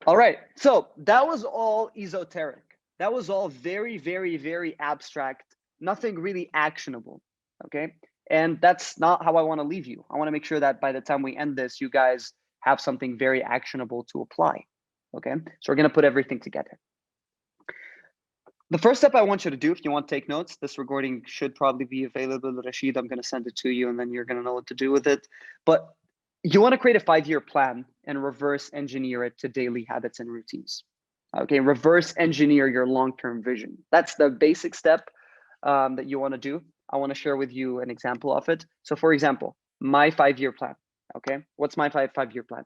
All right. So that was all esoteric. That was all very, very, very abstract. Nothing really actionable. Okay. And that's not how I want to leave you. I want to make sure that by the time we end this, you guys have something very actionable to apply. Okay. So we're going to put everything together. The first step I want you to do, if you want to take notes, this recording should probably be available. Rashid, I'm going to send it to you and then you're going to know what to do with it. But you want to create a 5-year plan and reverse engineer it to daily habits and routines. Okay, reverse engineer your long-term vision. That's the basic step that you want to do. I want to share with you an example of it. So for example, my 5-year plan. Okay, what's my five-year plan?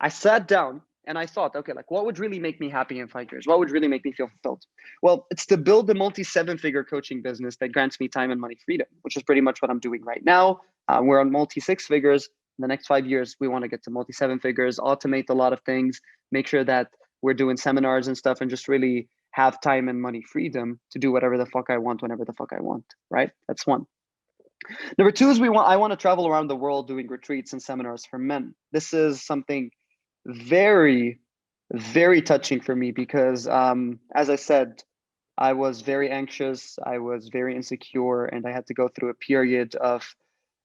I sat down and I thought, okay, like what would really make me happy in 5 years? What would really make me feel fulfilled? Well, it's to build a multi 7-figure coaching business that grants me time and money freedom, which is pretty much what I'm doing right now. We're on multi 6 figures. In the next 5 years, we want to get to multi 7 figures, automate a lot of things, make sure that we're doing seminars and stuff, and just really have time and money freedom to do whatever the fuck I want, whenever the fuck I want. Right? That's one. Number two is I want to travel around the world doing retreats and seminars for men. This is something very, very touching for me because, as I said, I was very anxious, I was very insecure, and I had to go through a period of,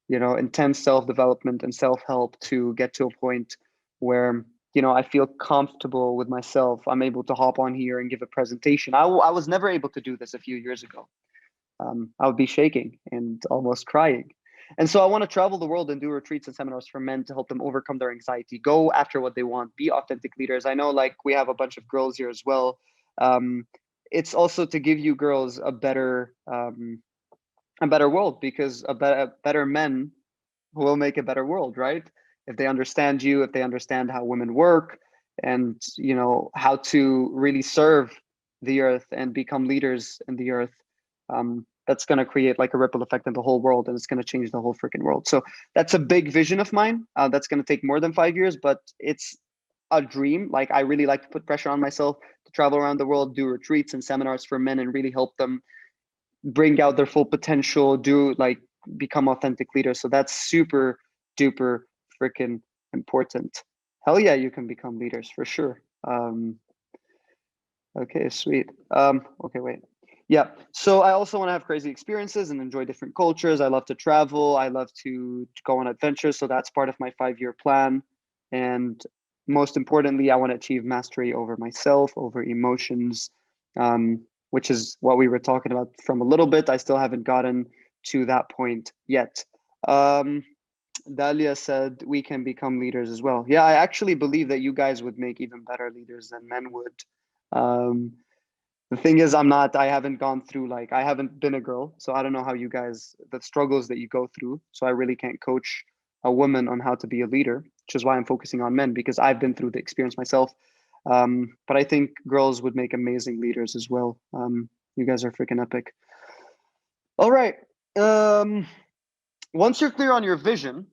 intense self-development and self-help to get to a point where, I feel comfortable with myself. I'm able to hop on here and give a presentation. I was never able to do this a few years ago. I would be shaking and almost crying. And so I want to travel the world and do retreats and seminars for men to help them overcome their anxiety, go after what they want, be authentic leaders. I know like we have a bunch of girls here as well. Um, it's also to give you girls a better world because better men will make a better world, right? If they understand you, if they understand how women work and, how to really serve the earth and become leaders in the earth, that's going to create like a ripple effect in the whole world and it's going to change the whole freaking world. So that's a big vision of mine. That's going to take more than 5 years, but it's a dream. Like I really like to put pressure on myself to travel around the world, do retreats and seminars for men and really help them bring out their full potential, do like become authentic leaders. So that's super duper freaking important. Hell yeah, you can become leaders for sure. Okay, sweet. Okay, wait. Yeah. So I also want to have crazy experiences and enjoy different cultures. I love to travel. I love to go on adventures. So that's part of my 5-year plan. And most importantly, I want to achieve mastery over myself, over emotions, which is what we were talking about from a little bit. I still haven't gotten to that point yet. Dalia said we can become leaders as well. Yeah, I actually believe that you guys would make even better leaders than men would. Um, the thing is, I haven't gone through, like, I haven't been a girl. So I don't know how you guys, the struggles that you go through. So I really can't coach a woman on how to be a leader, which is why I'm focusing on men because I've been through the experience myself. But I think girls would make amazing leaders as well. You guys are freaking epic. All right. Um, Once you're clear on your vision,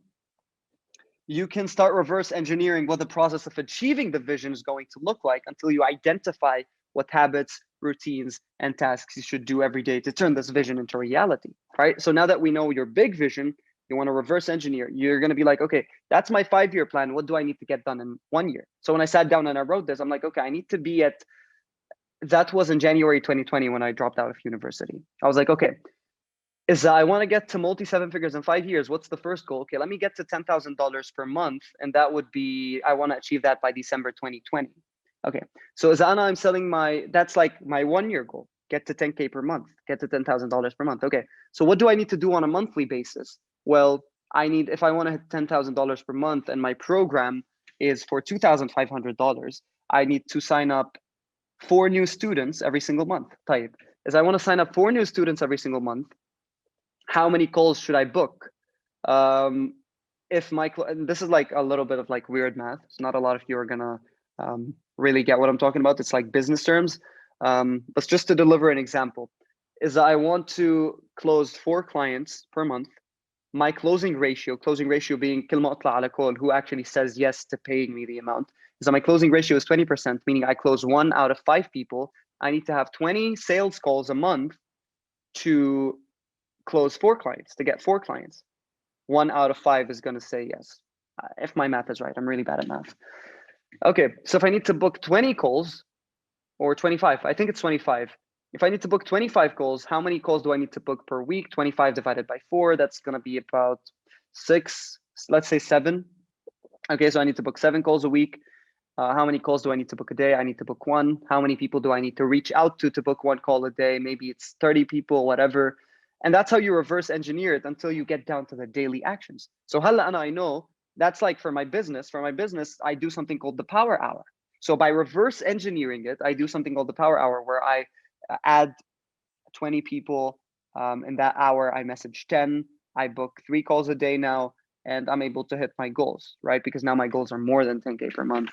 you can start reverse engineering what the process of achieving the vision is going to look like until you identify what habits, routines, and tasks you should do every day to turn this vision into reality, right? So now that we know your big vision, you want to reverse engineer. You're going to be like, okay, that's my 5-year plan. What do I need to get done in 1 year? So when I sat down and I wrote this, I'm like, okay, I need to be at, that was in January 2020 when I dropped out of university. I was like, okay, is I want to get to multi 7 figures in 5 years. What's the first goal? Okay, let me get to $10,000 per month, and that would be I want to achieve that by December 2020. Okay, so as Anna, I'm selling that's like my 1 year goal. Get to 10K per month. Get to $10,000 per month. Okay, so what do I need to do on a monthly basis? Well, if I want to hit $10,000 per month, and my program is for $2,500, I need to sign up 4 new students every single month. Type is I want to sign up 4 new students every single month. How many calls should I book? Um, if my and this is like a little bit of like weird math. So not a lot of you are gonna really get what I'm talking about. It's like business terms. But just to deliver an example, is I want to close 4 clients per month. My closing ratio being كل على call, who actually says yes to paying me the amount, is that my closing ratio is 20%, meaning I close 1 out of 5 people. I need to have 20 sales calls a month to close 4 clients, to get 4 clients. 1 out of 5 is going to say yes. If my math is right, I'm really bad at math. Okay, so if I need to book 20 calls or 25, I think it's 25. If I need to book 25 calls, how many calls do I need to book per week? 25 divided by 4, that's going to be about 6, let's say 7. Okay, so I need to book 7 calls a week. How many calls do I need to book a day? I need to book 1. How many people do I need to reach out to book 1 call a day? Maybe it's 30 people, whatever. And that's how you reverse engineer it until you get down to the daily actions. So halla ana, I know that's like for my business. For my business, I do something called the power hour. So by reverse engineering it, I do something called the power hour where I add 20 people. In that hour, I message 10. I book 3 calls a day now, and I'm able to hit my goals, right? Because now my goals are more than 10K per month.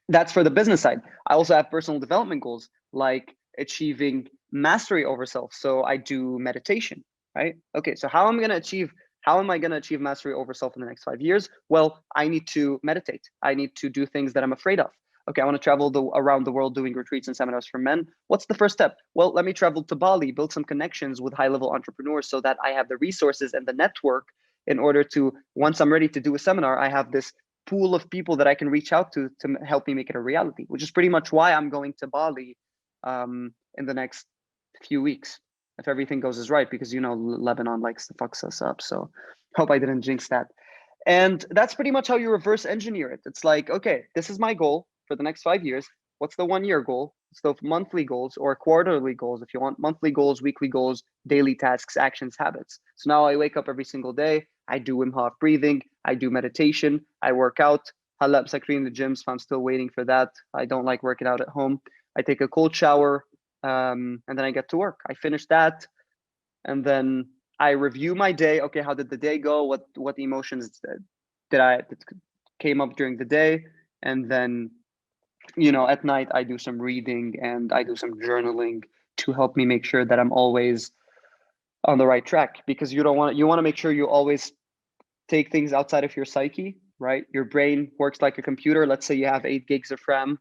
That's for the business side. I also have personal development goals like achieving mastery over self. So I do meditation, right? Okay, so how am I going to achieve mastery over self in the next 5 years? Well, I need to meditate. I need to do things that I'm afraid of. Okay, I want to travel around the world doing retreats and seminars for men. What's the first step? Well, let me travel to Bali, build some connections with high-level entrepreneurs so that I have the resources and the network in order to, once I'm ready to do a seminar, I have this pool of people that I can reach out to help me make it a reality, which is pretty much why I'm going to Bali in the next few weeks, if everything goes as right, because Lebanon likes to fuck us up. So hope I didn't jinx that. And that's pretty much how you reverse engineer it. It's like, okay, this is my goal for the next 5 years. What's the 1 year goal? It's the monthly goals or quarterly goals if you want, monthly goals, weekly goals, daily tasks, actions, habits. So now I wake up every single day. I do Wim Hof breathing. I do meditation. I work out. Hala bsakri in the gym, so I'm still waiting for that. I don't like working out at home. I take a cold shower, and then I get to work. I finish that, and then I review my day. Okay, how did the day go? What emotions that came up during the day? And then, at night I do some reading and I do some journaling to help me make sure that I'm always on the right track, because you want to make sure you always take things outside of your psyche, right? Your brain works like a computer. Let's say you have 8 gigs of RAM.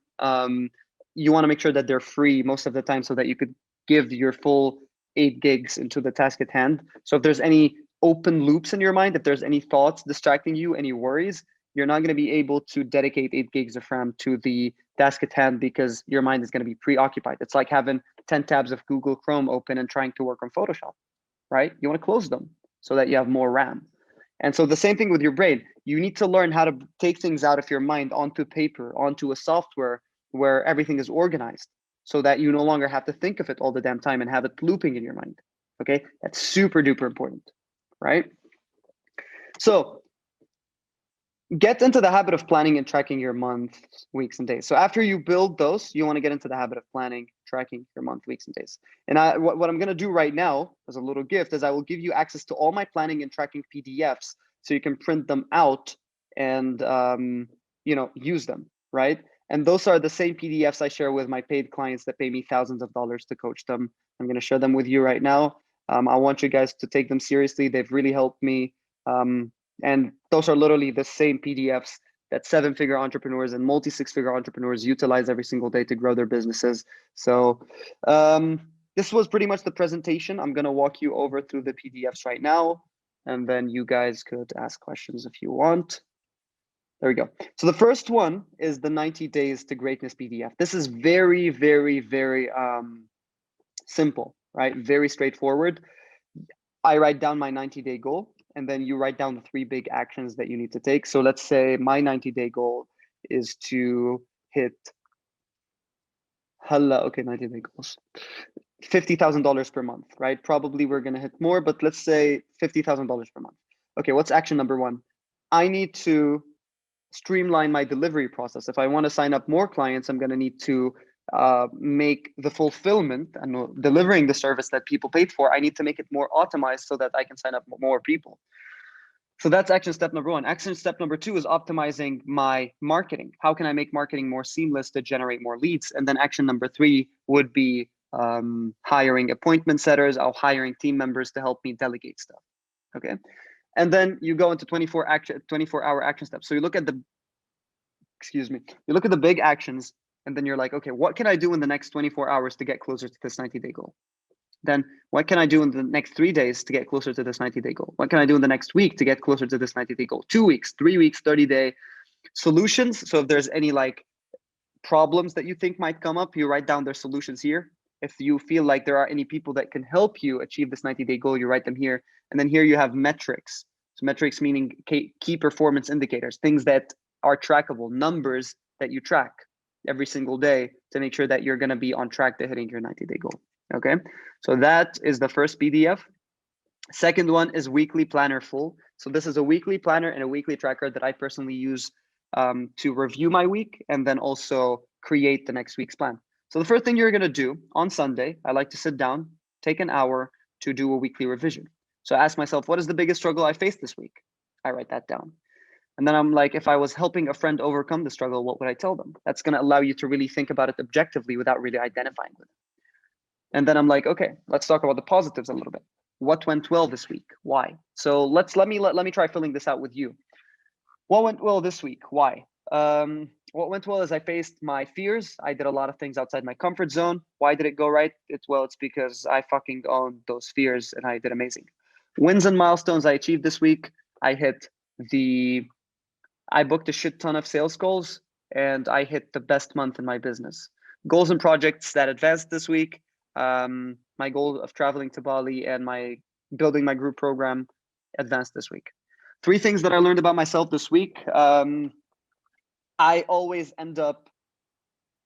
You want to make sure that they're free most of the time so that you could give your full 8 gigs into the task at hand. So if there's any open loops in your mind, if there's any thoughts distracting you, any worries, you're not going to be able to dedicate 8 gigs of RAM to the task at hand because your mind is going to be preoccupied. It's like having 10 tabs of Google Chrome open and trying to work on Photoshop, right? You want to close them so that you have more RAM. And so the same thing with your brain. You need to learn how to take things out of your mind onto paper, onto a software where everything is organized so that you no longer have to think of it all the damn time and have it looping in your mind. Okay, that's super duper important, right? So get into the habit of planning and tracking your months, weeks, and days. So after you build those, you want to get into the habit of planning, tracking your month, weeks, and days. And what I'm going to do right now as a little gift is I will give you access to all my planning and tracking PDFs so you can print them out and use them, right? And those are the same PDFs I share with my paid clients that pay me thousands of dollars to coach them. I'm going to share them with you right now. I want you guys to take them seriously. They've really helped me. And those are literally the same PDFs that 7-figure entrepreneurs and multi-6-figure entrepreneurs utilize every single day to grow their businesses. So this was pretty much the presentation. I'm going to walk you over through the PDFs right now, and then you guys could ask questions if you want. There we go. So the first one is the 90 Days to Greatness PDF. This is very, very, very simple, right? Very straightforward. I write down my 90-day goal, and then you write down the 3 big actions that you need to take. So let's say my 90-day goal is to hit, 90-day goals, $50,000 per month, right? Probably we're going to hit more, but let's say $50,000 per month. Okay, what's action number 1? I need to streamline my delivery process. If I want to sign up more clients, I'm going to need to make the fulfillment and delivering the service that people paid for, I need to make it more optimized so that I can sign up more people. So that's action step number 1. Action step number 2 is optimizing my marketing. How can I make marketing more seamless to generate more leads? And then action number 3 would be hiring appointment setters, or hiring team members to help me delegate stuff. Okay. And then you go into 24-hour action steps. So you look at the big actions, and then you're like, okay, what can I do in the next 24 hours to get closer to this 90-day goal? Then what can I do in the next 3 days to get closer to this 90-day goal? What can I do in the next week to get closer to this 90-day goal? 2 weeks, 3 weeks, 30-day. Solutions. So if there's any like problems that you think might come up, you write down their solutions here. If you feel like there are any people that can help you achieve this 90-day goal, you write them here. And then here you have metrics. So metrics meaning key performance indicators, things that are trackable, numbers that you track every single day to make sure that you're going to be on track to hitting your 90-day goal. Okay, so that is the first PDF. Second one is weekly planner full. So this is a weekly planner and a weekly tracker that I personally use to review my week and then also create the next week's plan. So the first thing you're going to do on Sunday, I like to sit down, take an hour to do a weekly revision. So I ask myself, what is the biggest struggle I faced this week? I write that down. And then I'm like, if I was helping a friend overcome the struggle, what would I tell them? That's going to allow you to really think about it objectively without really identifying with it. And then I'm like, okay, let's talk about the positives a little bit. What went well this week? Why? So let me try filling this out with you. What went well this week? Why? What went well is I faced my fears. I did a lot of things outside my comfort zone. Why did it go right? It's because I fucking owned those fears and I did amazing. Wins and milestones I achieved this week. I booked a shit ton of sales goals and I hit the best month in my business. Goals and projects that advanced this week. My goal of traveling to Bali and my building my group program advanced this week. 3 things that I learned about myself this week. I always end up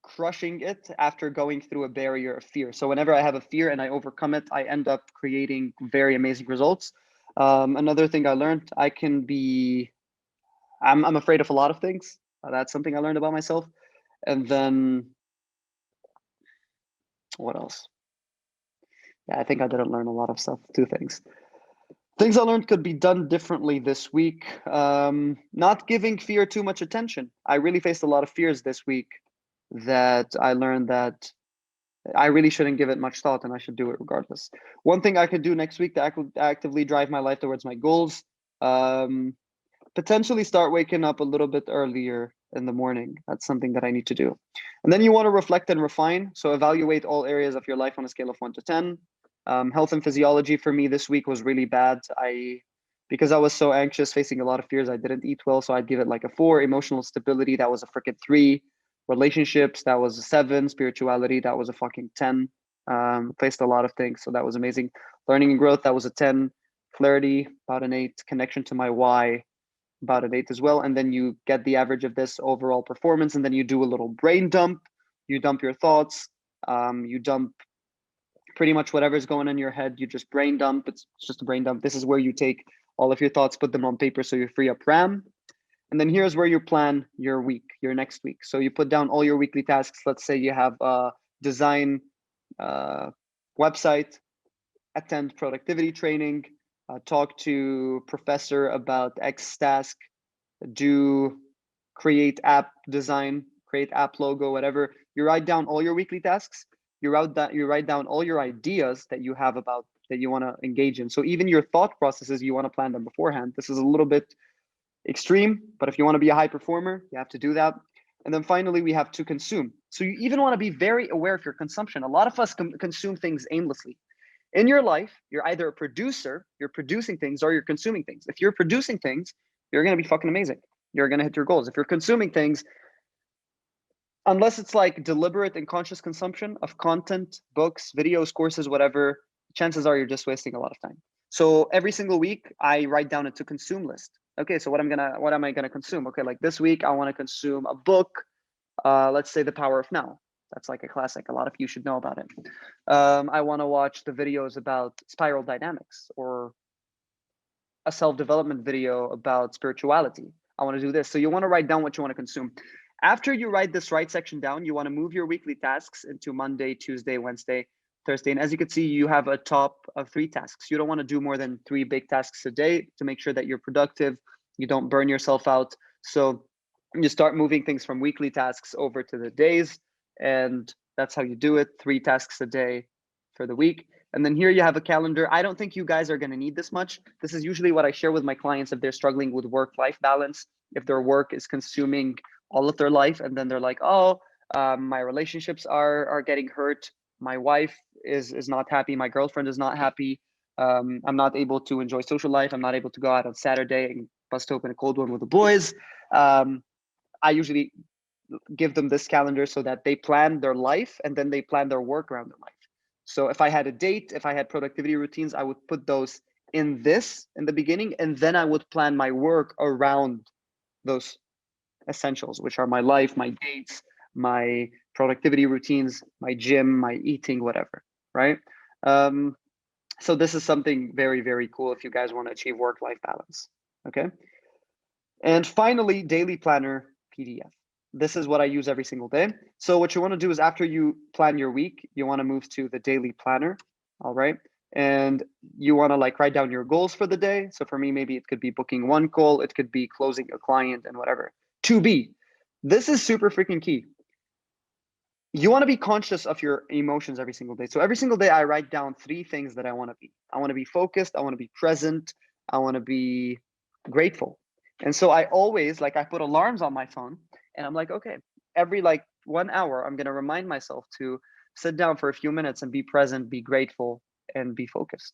crushing it after going through a barrier of fear. So whenever I have a fear and I overcome it, I end up creating very amazing results. Another thing I learned, I'm afraid of a lot of things. That's something I learned about myself. And then what else? Yeah, I think I didn't learn a lot of stuff. 2 things. Things I learned could be done differently this week. Not giving fear too much attention. I really faced a lot of fears this week that I learned that I really shouldn't give it much thought and I should do it regardless. One thing I could do next week to actively drive my life towards my goals, potentially start waking up a little bit earlier in the morning. That's something that I need to do. And then you want to reflect and refine. So evaluate all areas of your life on a scale of 1 to 10. Health and physiology for me this week was really bad. Because I was so anxious, facing a lot of fears, I didn't eat well. So I'd give it like a 4. Emotional stability, that was a freaking 3. Relationships, that was a 7. Spirituality, that was a fucking 10. Faced a lot of things, so that was amazing. Learning and growth, that was a 10. Clarity, about an 8. Connection to my why, about an 8 as well. And then you get the average of this overall performance, and then you do a little brain dump. You dump your thoughts. You dump pretty much whatever's going on in your head. You just brain dump. It's just a brain dump. This is where you take all of your thoughts, put them on paper so you free up RAM. And then here's where you plan your week, your next week. So you put down all your weekly tasks. Let's say you have a design website, attend productivity training, talk to professor about X task, create app design, create app logo, whatever. You write down all your weekly tasks. You write down all your ideas that you have about that you want to engage in. So even your thought processes, you want to plan them beforehand. This is a little bit extreme, but if you want to be a high performer, you have to do that. And then finally, we have to consume. So you even want to be very aware of your consumption. A lot of us consume things aimlessly. In your life, you're either a producer, you're producing things, or you're consuming things. If you're producing things, you're going to be fucking amazing. You're going to hit your goals. If you're consuming things, unless it's like deliberate and conscious consumption of content, books, videos, courses, whatever, chances are you're just wasting a lot of time. So every single week, I write down a to consume list. Okay, so what am I gonna consume? Okay, like this week, I want to consume a book. Let's say The Power of Now. That's like a classic. A lot of you should know about it. I want to watch the videos about spiral dynamics or a self-development video about spirituality. I want to do this. So you want to write down what you want to consume. After you write this right section down, you want to move your weekly tasks into Monday, Tuesday, Wednesday, Thursday. And as you can see, you have a top of 3 tasks. You don't want to do more than 3 big tasks a day to make sure that you're productive. You don't burn yourself out. So you start moving things from weekly tasks over to the days. And that's how you do it. 3 tasks a day for the week. And then here you have a calendar. I don't think you guys are going to need this much. This is usually what I share with my clients if they're struggling with work-life balance, if their work is consuming all of their life. And then they're like, oh, my relationships are getting hurt. My wife is not happy. My girlfriend is not happy. I'm not able to enjoy social life. I'm not able to go out on Saturday and bust open a cold one with the boys. I usually give them this calendar so that they plan their life and then they plan their work around their life. So if I had a date, if I had productivity routines, I would put those in the beginning, and then I would plan my work around those essentials, which are my life, my dates, my productivity routines, my gym, my eating, whatever, right? So this is something very, very cool if you guys want to achieve work-life balance, okay? And finally, daily planner PDF. This is what I use every single day. So what you want to do is after you plan your week, you want to move to the daily planner, all right? And you want to like write down your goals for the day. So for me, maybe it could be booking one call, it could be closing a client and whatever. To be, this is super freaking key. You want to be conscious of your emotions every single day. So every single day, I write down 3 things that I want to be. I want to be focused. I want to be present. I want to be grateful. And so I always like I put alarms on my phone, and I'm like, okay, every like 1 hour, I'm gonna remind myself to sit down for a few minutes and be present, be grateful, and be focused.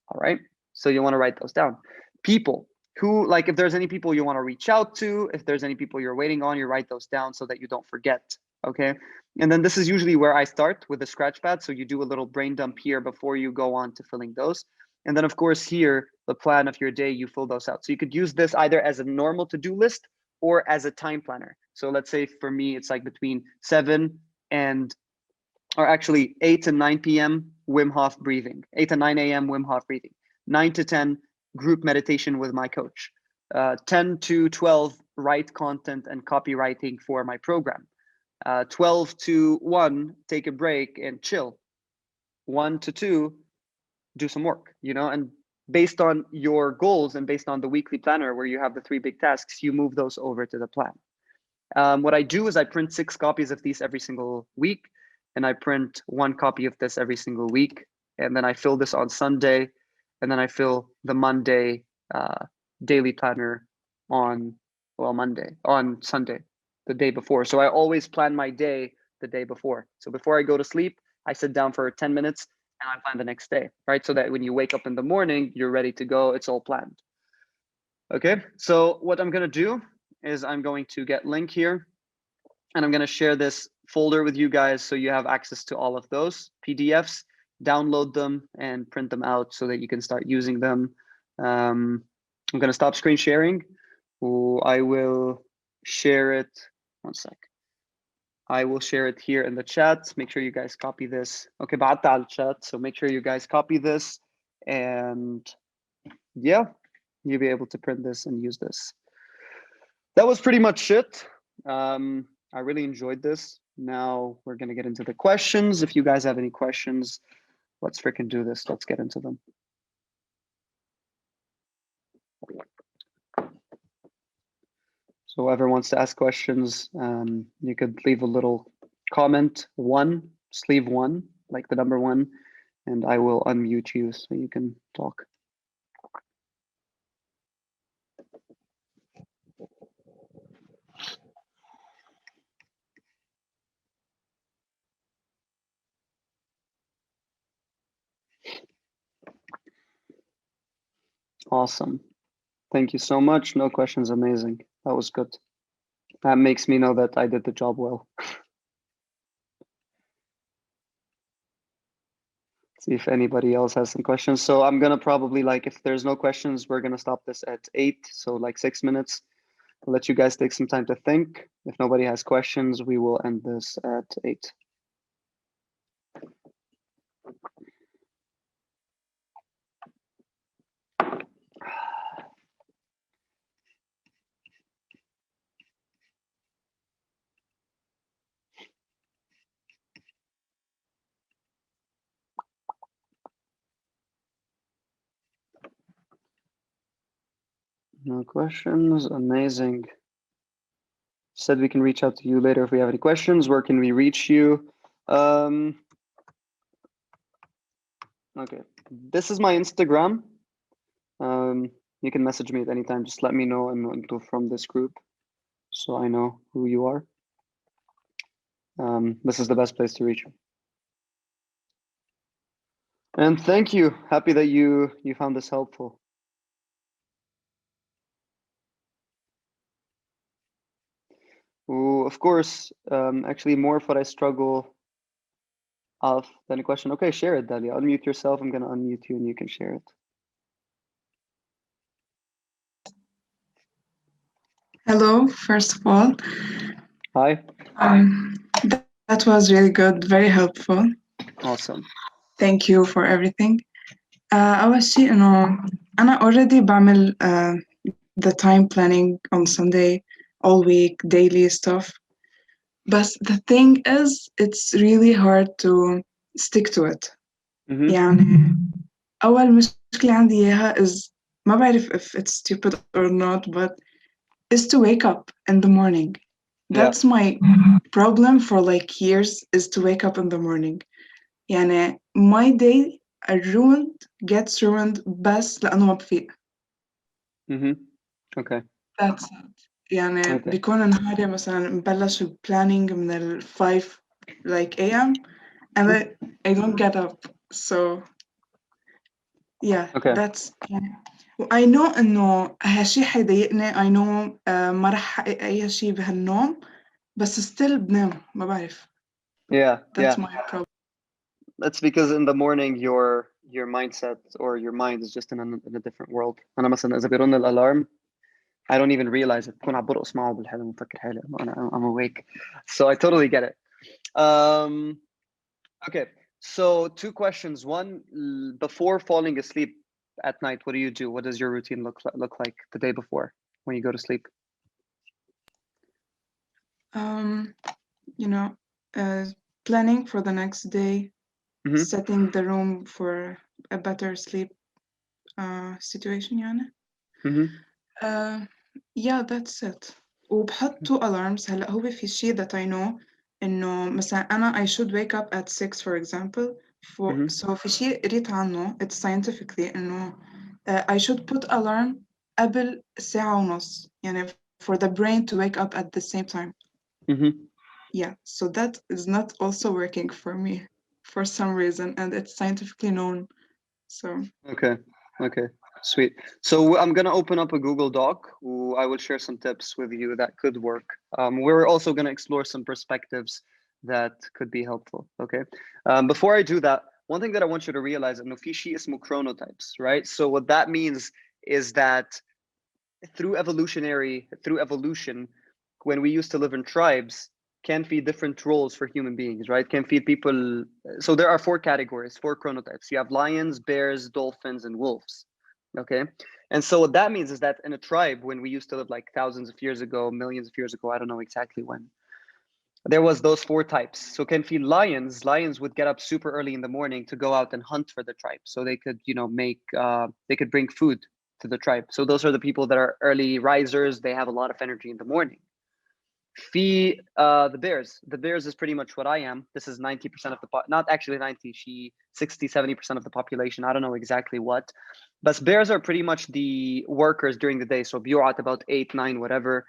All right. So you want to write those down. People who like if there's any people you want to reach out to, if there's any people you're waiting on, you write those down so that you don't forget. Okay. And then this is usually where I start with the scratch pad. So you do a little brain dump here before you go on to filling those. And then of course here, the plan of your day, you fill those out. So you could use this either as a normal to-do list or as a time planner. So let's say for me, it's like between 7 and or actually 8 to 9 p.m. Wim Hof breathing, 8 to 9 a.m. Wim Hof breathing, 9 to 10 group meditation with my coach, 10 to 12 write content and copywriting for my program, 12 to 1 take a break and chill, 1 to 2 do some work, you know, and based on your goals and based on the weekly planner where you have the 3 big tasks, you move those over to the plan. What I do is I print 6 copies of these every single week, and I print 1 copy of this every single week. And then I fill this on Sunday, and then I fill the Monday daily planner on, well, on Sunday, the day before. So I always plan my day the day before. So before I go to sleep, I sit down for 10 minutes and I plan the next day, right? So that when you wake up in the morning, you're ready to go. It's all planned. Okay, so what I'm gonna do is I'm going to get link here and I'm gonna share this folder with you guys so you have access to all of those PDFs, download them and print them out so that you can start using them. I'm gonna stop screen sharing. I will share it, one sec. I will share it here in the chat. Make sure you guys copy this. Okay, بعت على chat. So make sure you guys copy this and yeah, you'll be able to print this and use this. That was pretty much it. I really enjoyed this. Now we're gonna get into the questions. If you guys have any questions, let's freaking do this. Let's get into them. So whoever wants to ask questions, you could leave a little comment, 1, just leave 1, like the number 1, and I will unmute you so you can talk. Awesome. Thank you so much. No questions, amazing. That was good. That makes me know that I did the job well. See if anybody else has some questions. So I'm gonna probably like, if there's no questions, we're gonna stop this at 8. So like 6 minutes. I'll let you guys take some time to think. If nobody has questions, we will end this at 8. No questions, amazing. Said we can reach out to you later if we have any questions. Where can we reach you? Okay, this is my Instagram. You can message me at any time. Just let me know and from this group so I know who you are. This is the best place to reach you. And thank you. Happy that you found this helpful. Of course, actually more of what I struggle of than a question. Okay, share it, Dalia. Unmute yourself. I'm gonna unmute you and you can share it. Hello, first of all. Hi. That was really good, very helpful. Awesome. Thank you for everything. أول شيء إنه أنا already بعمل the time planning on Sunday, all week, daily stuff. But the thing is, it's really hard to stick to it. Mm-hmm. يعني أول مشكلة عندي إياها is ما بعرف if it's stupid or not, but is to wake up in the morning. Yeah. That's my problem for like years is to wake up in the morning. يعني my day gets ruined بس لأنه ما بفيق. Mm-hmm. Okay. That's it. يعني Okay. بيكون نهاري مثلا مبلش planning من ال 5 like AM and I don't get up. So yeah, Okay. that's يعني I know إنه هالشي حيضايقني. I know ما رح حقق أي شي بهالنوم بس still بنام ما بعرف. Yeah. That's Yeah. my problem. That's because in the morning your mindset or your mind is just in a different world. أنا مثلا إذا بيرن الألارم I don't even realize it. بكون عم برقص معه بالحلم ومفكر حالي I'm awake. So I totally get it. Okay. So two questions. One, before falling asleep at night, what do you do? What does your routine look like the day before when you go to sleep? You know, planning for the next day, Mm-hmm. setting the room for a better sleep situation يعني. Mm-hmm. Yeah, that's it. وبحط 2 alarms. هلا هو في شيء that I know إنه مثلا أنا I should wake up at 6 for example. Mm-hmm. So في شيء قريت عنه it's scientifically إنه I should put alarm قبل ساعة ونص يعني for the brain to wake up at the same time. Mm-hmm. Yeah, so that is not also working for me for some reason, and it's scientifically known. So Okay. Okay. Sweet. So I'm gonna open up a Google Doc. I will share some tips with you that could work. We're also gonna explore some perspectives that could be helpful. Okay. Before I do that, one thing that I want you to realize, إنه في شيء اسمه chronotypes, right? So what that means is that through evolution, when we used to live in tribes, can feed different roles for human beings, right? Can feed people. So there are 4 categories, 4 chronotypes. You have lions, bears, dolphins, and wolves. Okay. And so what that means is that in a tribe, when we used to live like thousands of years ago, millions of years ago, I don't know exactly when, there was those 4 types. So can feed lions. Lions would get up super early in the morning to go out and hunt for the tribe, so they could, they could bring food to the tribe. So those are the people that are early risers. They have a lot of energy in the morning. Feed the bears. The bears is pretty much what I am. This is 90% of the not actually 90. 60, 70% of the population. I don't know exactly what, but bears are pretty much the workers during the day. So at about 8, 9, whatever.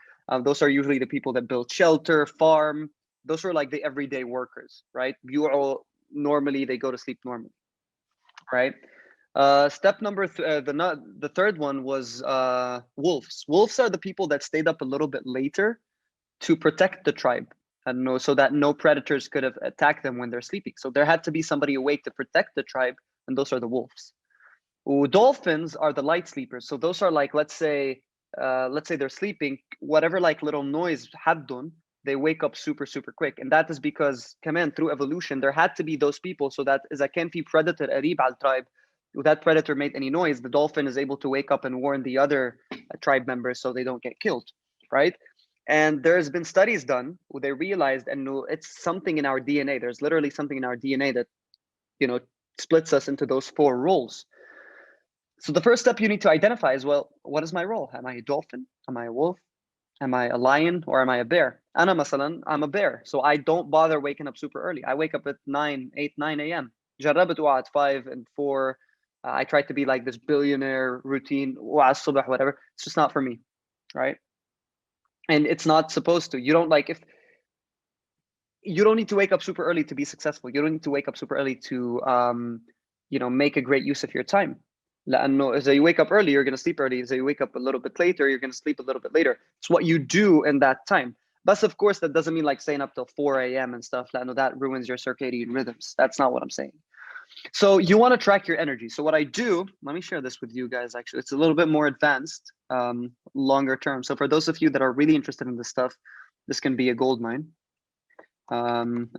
Those are usually the people that build shelter, farm. Those are like the everyday workers, right? Normally they go to sleep normally, right? Step number the third one was wolves. Wolves are the people that stayed up a little bit later to protect the tribe, and so that no predators could have attacked them when they're sleeping. So there had to be somebody awake to protect the tribe, and those are the wolves. Dolphins are the light sleepers. So those are like, let's say they're sleeping, whatever like little noise haddun, they wake up super super quick, and that is because كمان through evolution there had to be those people, so that إذا كان في predator قريب على tribe, if that predator made any noise, the dolphin is able to wake up and warn the other tribe members so they don't get killed, right? And there's been studies done where they realized, and it's something in our DNA. There's literally something in our DNA that splits us into those 4 roles. So the first step you need to identify is, well, what is my role? Am I a dolphin? Am I a wolf? Am I a lion, or am I a bear? أنا مثلا, I'm a bear, so I don't bother waking up super early. I wake up at 9, 8, 9 a.m. جربت at 5 and 4. I try to be like this billionaire routine, وعلى الصبح, whatever. It's just not for me, right? And it's not supposed to. You don't need to wake up super early to be successful. You don't need to wake up super early to make a great use of your time. لأنه إذا you wake up early, you're going to sleep early. إذا you wake up a little bit later, you're going to sleep a little bit later. It's what you do in that time. But of course, that doesn't mean like staying up till 4 a.m. and stuff. No, that ruins your circadian rhythms. That's not what I'm saying. So you want to track your energy. So what I do, let me share this with you guys. Actually, it's a little bit more advanced, longer term. So for those of you that are really interested in this stuff, this can be a gold mine.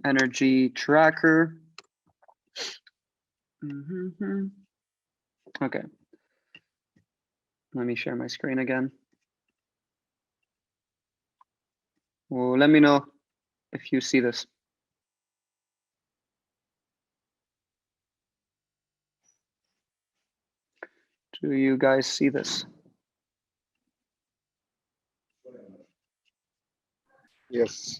Energy tracker. Okay. Let me share my screen again. Well, let me know if you see this. Do you guys see this? Yes.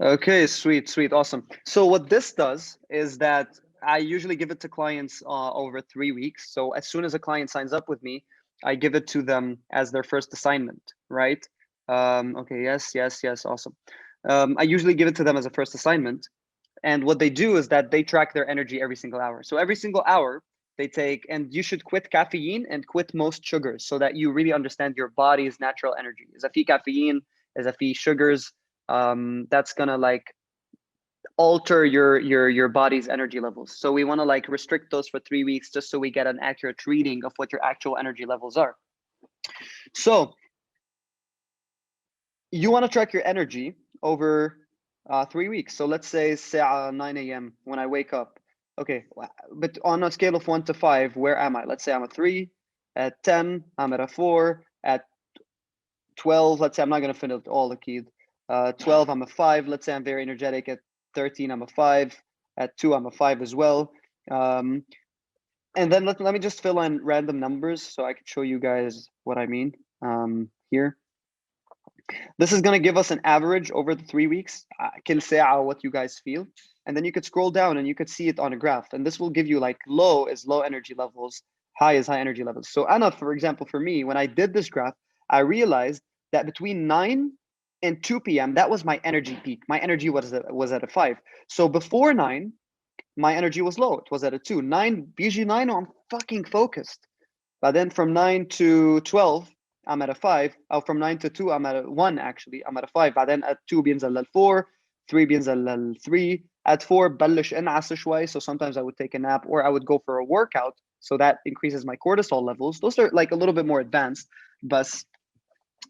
Okay, sweet, awesome. So what this does is that I usually give it to clients over 3 weeks. So as soon as a client signs up with me, I give it to them as their first assignment, right? Okay, yes, awesome. I usually give it to them as a first assignment. And what they do is that they track their energy every single hour. So every single hour they take, and you should quit caffeine and quit most sugars so that you really understand your body's natural energy. Is a fee caffeine, is a fee sugars. That's gonna like alter your body's energy levels. So we want to like restrict those for 3 weeks just so we get an accurate reading of what your actual energy levels are. So you want to track your energy over 3 weeks. So let's say 9 a.m. when I wake up. Okay, but on a scale of 1 to 5, where am I? Let's say I'm a 3. At 10, I'm at a 4. At 12, let's say I'm not going to finish all the keys. 12, I'm a 5. Let's say I'm very energetic. At 13, I'm a 5. At 2, I'm a 5 as well. And then let me just fill in random numbers so I can show you guys what I mean here. This is going to give us an average over the 3 weeks, كل ساعة, what you guys feel. And then you could scroll down and you could see it on a graph. And this will give you like low is low energy levels, high is high energy levels. So Anna, for example, for me, when I did this graph, I realized that between 9 and 2 p.m., that was my energy peak. My energy was at a 5. So before 9, my energy was low. It was at a 2. 9, BG9, I'm fucking focused. But then from 9 to 12, I'm at a 5. Or from 9 to 2, I'm at a 1 actually. I'm at a 5. But then at 2 بينزل لل 4, 3 بينزل لل 3. At 4 بلش انعس شوي. So sometimes I would take a nap or I would go for a workout. So that increases my cortisol levels. Those are like a little bit more advanced. But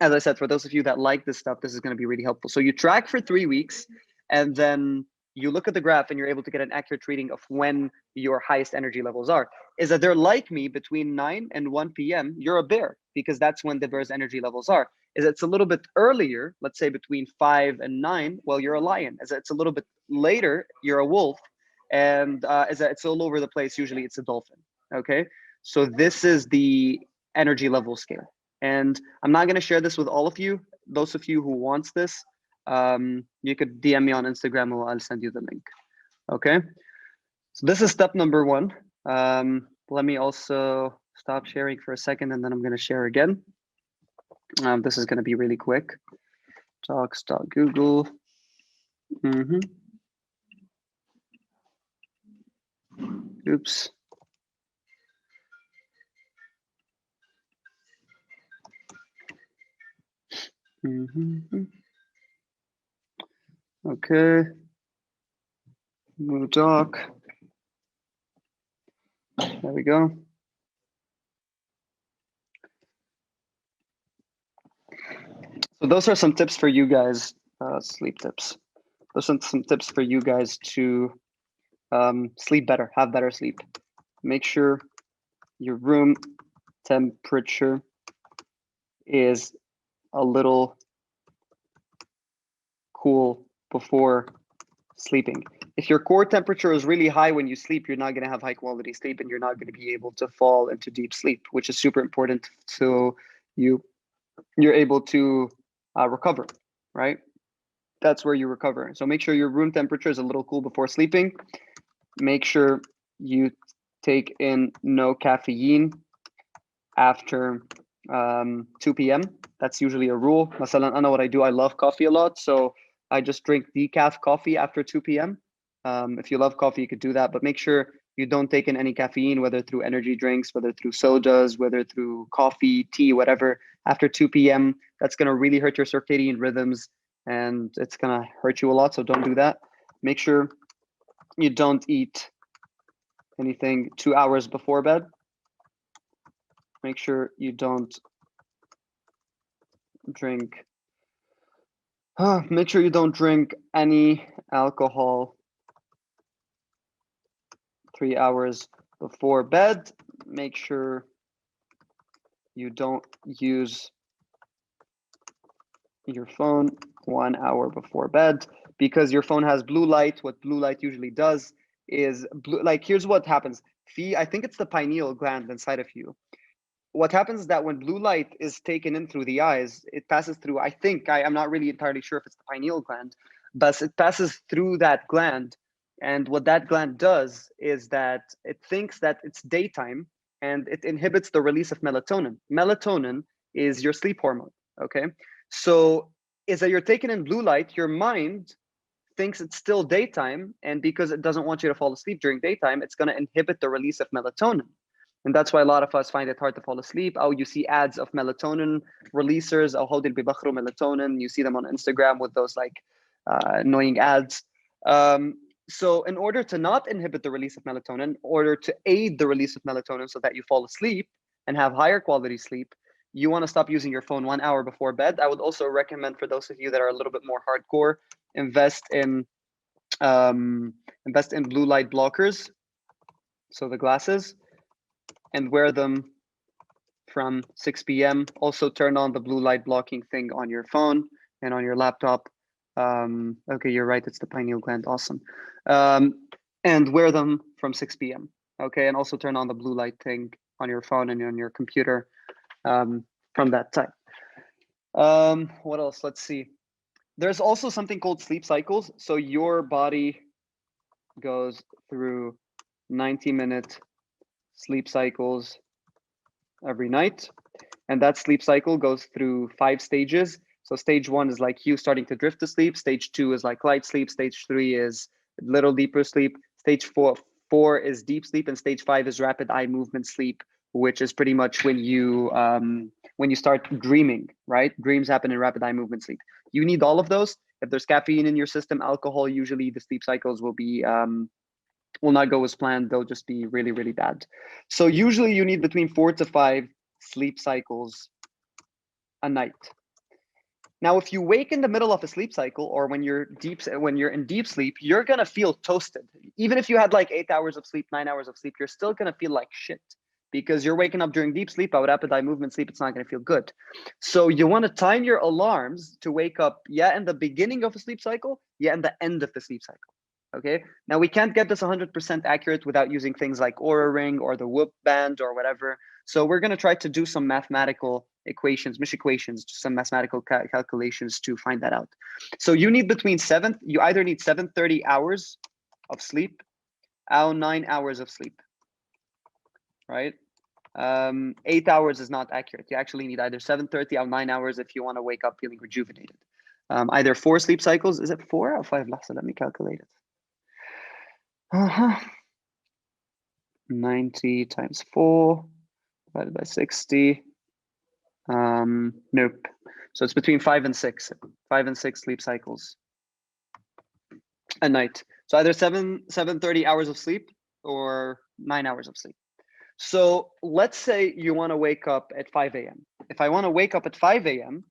as I said, for those of you that like this stuff, this is going to be really helpful. So you track for 3 weeks and then you look at the graph and you're able to get an accurate reading of when your highest energy levels are. Is that they're like me between 9 and 1 p.m., you're a bear because that's when the bear's energy levels are. Is it's a little bit earlier, let's say between 5 and 9, well, you're a lion. Is it's a little bit later, you're a wolf. And is that it's all over the place, usually it's a dolphin, okay? So this is the energy level scale. And I'm not going to share this with all of you. Those of you who wants this, you could DM me on Instagram or I'll send you the link. Okay. So this is step number 1. Let me also stop sharing for a second and then I'm going to share again. This is going to be really quick. Docs.google. Oops. Okay. Move doc. There we go. So those are some tips for you guys, sleep tips. Those are some tips for you guys to sleep better, have better sleep. Make sure your room temperature is a little cool before sleeping. If your core temperature is really high when you sleep, you're not going to have high quality sleep and you're not going to be able to fall into deep sleep, which is super important so you're able to recover, right? That's where you recover. So make sure your room temperature is a little cool before sleeping. Make sure you take in no caffeine after 2 p.m. That's usually a rule. Masalan, I know what I do. I love coffee a lot. So I just drink decaf coffee after 2 p.m. If you love coffee, you could do that, but make sure you don't take in any caffeine, whether through energy drinks, whether through sodas, whether through coffee, tea, whatever, after 2 p.m. That's going to really hurt your circadian rhythms and it's going to hurt you a lot. So don't do that. Make sure you don't eat anything 2 hours before bed. Make sure you don't drink. Make sure you don't drink any alcohol 3 hours before bed. Make sure you don't use your phone 1 hour before bed because your phone has blue light. What blue light usually does is like, here's what happens. I think it's the pineal gland inside of you. What happens is that when blue light is taken in through the eyes, it passes through, I'm not really entirely sure if it's the pineal gland, but it passes through that gland. And what that gland does is that it thinks that it's daytime and it inhibits the release of melatonin. Melatonin is your sleep hormone, okay? So is that you're taking in blue light, your mind thinks it's still daytime, and because it doesn't want you to fall asleep during daytime, it's going to inhibit the release of melatonin. And that's why a lot of us find it hard to fall asleep. Oh, you see ads of melatonin releasers, melatonin. You see them on Instagram with those like annoying ads. So in order to not inhibit the release of melatonin, in order to aid the release of melatonin so that you fall asleep and have higher quality sleep, you want to stop using your phone 1 hour before bed. I would also recommend, for those of you that are a little bit more hardcore, invest in blue light blockers, so the glasses, and wear them from 6 p.m. Also turn on the blue light blocking thing on your phone and on your laptop. Okay, you're right, it's the pineal gland. Awesome. And wear them from 6 p.m. Okay, and also turn on the blue light thing on your phone and on your computer from that time. What else? Let's see. There's also something called sleep cycles. So your body goes through 90-minute sleep cycles every night. And that sleep cycle goes through 5 stages. So stage 1 is like you starting to drift to sleep. Stage 2 is like light sleep. Stage 3 is a little deeper sleep. Stage 4 is deep sleep. And stage 5 is rapid eye movement sleep, which is pretty much when you start dreaming, right? Dreams happen in rapid eye movement sleep. You need all of those. If there's caffeine in your system, alcohol, usually the sleep cycles will not go as planned. They'll just be really, really bad. So usually you need between 4 to 5 sleep cycles a night. Now, if you wake in the middle of a sleep cycle or when you're in deep sleep, you're gonna feel toasted. Even if you had like 8 hours of sleep, 9 hours of sleep, you're still gonna feel like shit because you're waking up during deep sleep. But rapid eye movement sleep, it's not gonna feel good. So you want to time your alarms to wake up, in the beginning of a sleep cycle, in the end of the sleep cycle. Okay. Now we can't get this 100% accurate without using things like Oura Ring or the Whoop band or whatever. So we're going to try to do some mathematical equations, some mathematical calculations to find that out. So you need you either need 730 hours of sleep or 9 hours of sleep, right? 8 hours is not accurate. You actually need either 730 or 9 hours if you want to wake up feeling rejuvenated. Either 4 sleep cycles. Is it 4 or 5? Let me calculate it. 90 times 4 divided by 60. Nope. So it's between 5 and 6. 5 and 6 sleep cycles a night. So either 730 hours of sleep or 9 hours of sleep. So let's say you want to wake up at 5 a.m. If I want to wake up at 5 a.m.,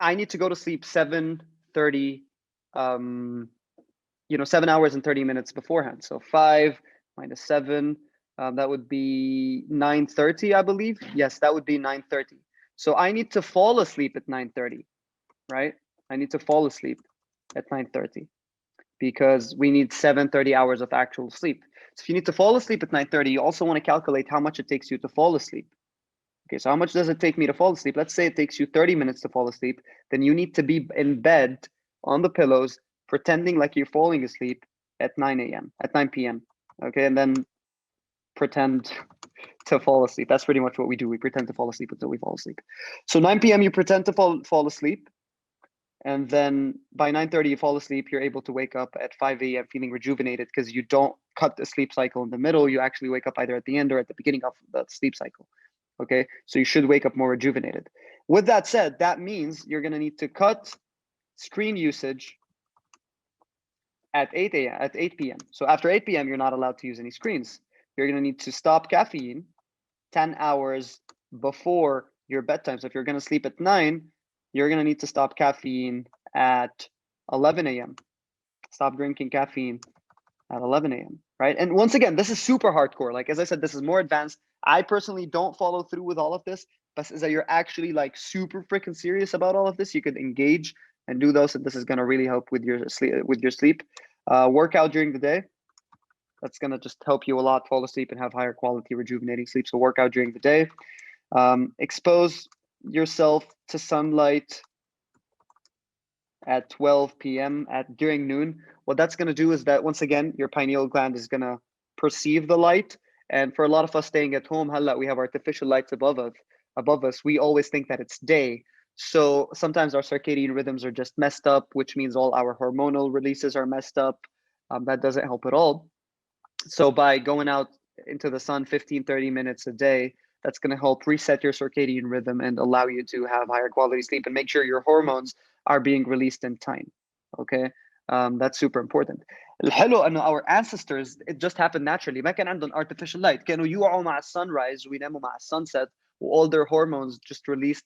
I need to go to sleep 7:30, 7 hours and 30 minutes beforehand. So 5 minus 7, that would be 9:30, I believe. Yes, that would be 9:30. So I need to fall asleep at 9:30, right? I need to fall asleep at 9:30 because we need 730 hours of actual sleep. So if you need to fall asleep at 9:30, you also want to calculate how much it takes you to fall asleep. Okay, so how much does it take me to fall asleep? Let's say it takes you 30 minutes to fall asleep. Then you need to be in bed on the pillows, pretending like you're falling asleep at 9 p.m. Okay, and then pretend to fall asleep. That's pretty much what we do. We pretend to fall asleep until we fall asleep. So 9 p.m. you pretend to fall asleep. and then by 9:30 you fall asleep, you're able to wake up at 5 a.m. feeling rejuvenated because you don't cut the sleep cycle in the middle. You actually wake up either at the end or at the beginning of the sleep cycle. Okay, so you should wake up more rejuvenated. With that said, that means you're going to need to cut screen usage at 8 a.m. at 8 p.m. So after 8 p.m., you're not allowed to use any screens. You're going to need to stop caffeine 10 hours before your bedtime. So if you're going to sleep at 9, you're going to need to stop caffeine at 11 a.m. Stop drinking caffeine at 11 a.m. Right? And once again, this is super hardcore. Like, as I said, this is more advanced. I personally don't follow through with all of this, but is that you're actually like super freaking serious about all of this, you could engage and do those, and this is going to really help with your sleep. Workout during the day, that's going to just help you a lot fall asleep and have higher quality rejuvenating sleep. So workout during the day. Expose yourself to sunlight at 12 p.m. during noon. What that's going to do is that, once again, your pineal gland is going to perceive the light. And for a lot of us staying at home, we have artificial lights above us. We always think that it's day. So sometimes our circadian rhythms are just messed up, which means all our hormonal releases are messed up. That doesn't help at all. So by going out into the sun 15, 30 minutes a day, that's going to help reset your circadian rhythm and allow you to have higher quality sleep and make sure your hormones are being released in time. Okay, that's super important. الحلو انه our ancestors, it just happened naturally. ما كان عندهم artificial light. كانوا يوعوا مع sunrise ويناموا مع sunset, all their hormones just released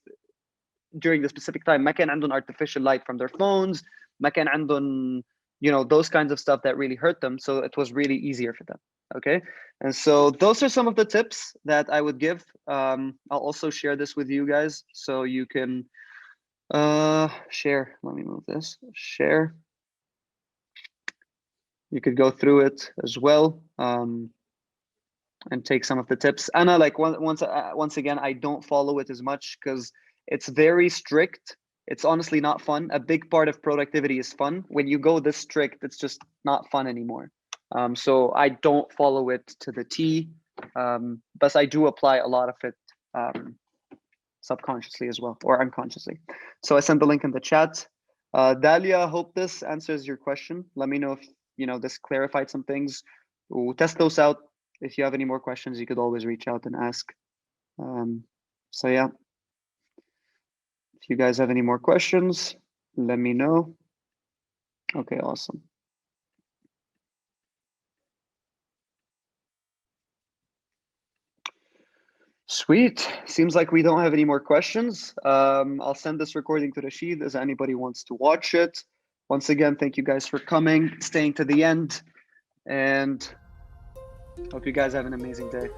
during the specific time. ما كان عندهم artificial light from their phones. ما كان عندهم, those kinds of stuff that really hurt them. So it was really easier for them. Okay, and so those are some of the tips that I would give. I'll also share this with you guys so you can share. Let me move this. Share. You could go through it as well, and take some of the tips. Anna, like once again, I don't follow it as much because it's very strict. It's honestly not fun. A big part of productivity is fun. When you go this strict, it's just not fun anymore. So I don't follow it to the T, but I do apply a lot of it subconsciously as well, or unconsciously. So I sent the link in the chat. Dalia, hope this answers your question. Let me know if this clarified some things. We'll test those out. If you have any more questions, you could always reach out and ask. So yeah, if you guys have any more questions, let me know. Okay, awesome. Sweet. Seems like we don't have any more questions. I'll send this recording to Rashid as anybody wants to watch it. Once again, thank you guys for coming, staying to the end, and hope you guys have an amazing day.